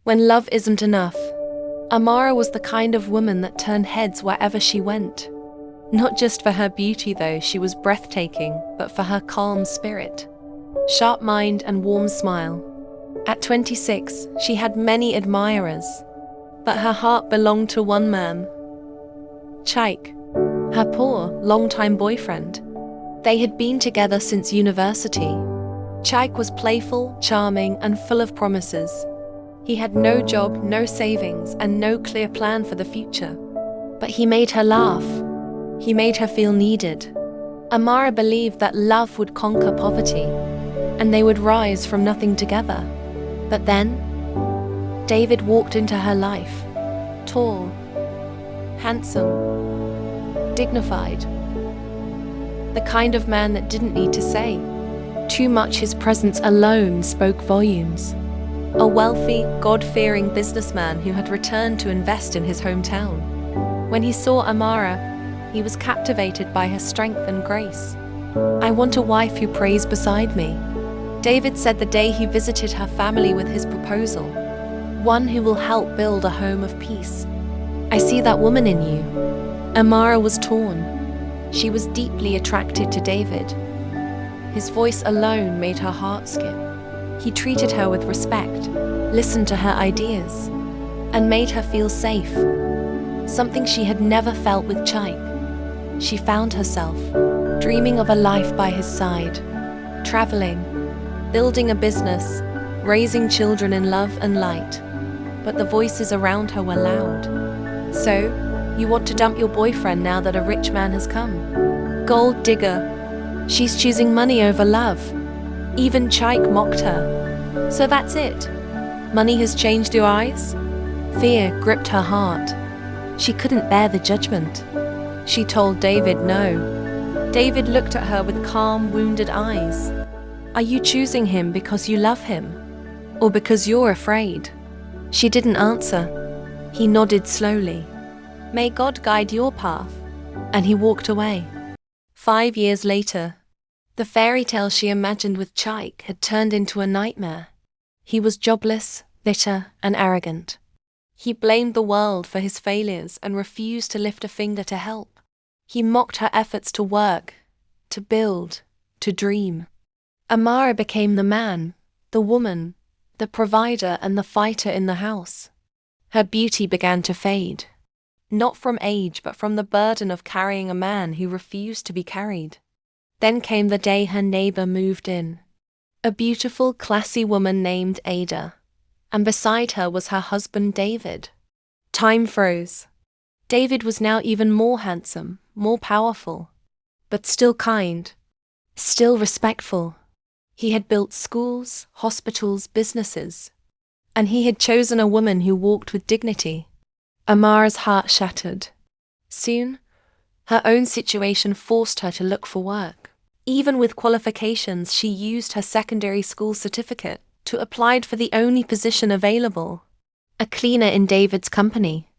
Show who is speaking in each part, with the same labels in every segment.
Speaker 1: When love isn't enough, Amara was the kind of woman that turned heads wherever she went. Not just for her beauty though, she was breathtaking, but for her calm spirit, sharp mind and warm smile. At 26, she had many admirers, but her heart belonged to one man, Chaik, her poor, long-time boyfriend. They had been together since university. Chaik was playful, charming, and full of promises. He had no job, no savings, and no clear plan for the future. But he made her laugh. He made her feel needed. Amara believed that love would conquer poverty, and they would rise from nothing together. But then, David walked into her life. Tall, handsome, dignified. The kind of man that didn't need to say too much. His presence alone spoke volumes. A wealthy, God-fearing businessman who had returned to invest in his hometown. When he saw Amara, he was captivated by her strength and grace. "I want a wife who prays beside me," David said the day he visited her family with his proposal. "One who will help build a home of peace. I see that woman in you." Amara was torn. She was deeply attracted to David. His voice alone made her heart skip. He treated her with respect, listened to her ideas, and made her feel safe. Something she had never felt with Chaik. She found herself dreaming of a life by his side, traveling, building a business, raising children in love and light. But the voices around her were loud. "So, you want to dump your boyfriend now that a rich man has come? Gold digger. She's choosing money over love." Even Chaik mocked her. "So that's it? Money has changed your eyes?" Fear gripped her heart. She couldn't bear the judgment. She told David no. David looked at her with calm, wounded eyes. "Are you choosing him because you love him? Or because you're afraid?" She didn't answer. He nodded slowly. "May God guide your path." And he walked away. 5 years later, the fairy tale she imagined with Chaik had turned into a nightmare. He was jobless, bitter, and arrogant. He blamed the world for his failures and refused to lift a finger to help. He mocked her efforts to work, to build, to dream. Amara became the man, the woman, the provider and the fighter in the house. Her beauty began to fade. Not from age, but from the burden of carrying a man who refused to be carried. Then came the day her neighbor moved in. A beautiful, classy woman named Ada. And beside her was her husband David. Time froze. David was now even more handsome, more powerful, but still kind, still respectful. He had built schools, hospitals, businesses, and he had chosen a woman who walked with dignity. Amara's heart shattered. Soon, her own situation forced her to look for work. Even with qualifications, she used her secondary school certificate to apply for the only position available, a cleaner in David's company.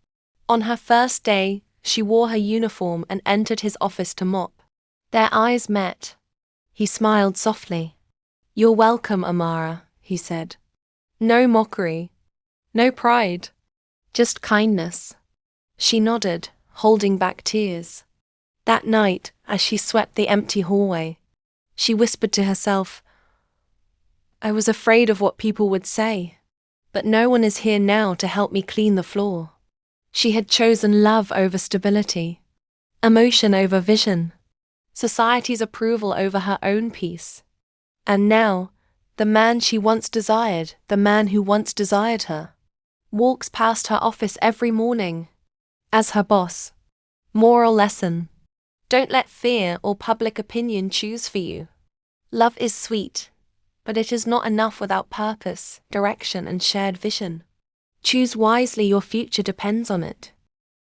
Speaker 1: On her first day, she wore her uniform and entered his office to mop. Their eyes met. He smiled softly. "You're welcome, Amara," he said. No mockery, no pride, just kindness. She nodded, holding back tears. That night, as she swept the empty hallway, she whispered to herself, "I was afraid of what people would say, but no one is here now to help me clean the floor." She had chosen love over stability, emotion over vision, society's approval over her own peace. And now, the man she once desired, the man who once desired her, walks past her office every morning. As her boss. Moral lesson: don't let fear or public opinion choose for you. Love is sweet, but it is not enough without purpose, direction, and shared vision. Choose wisely, your future depends on it.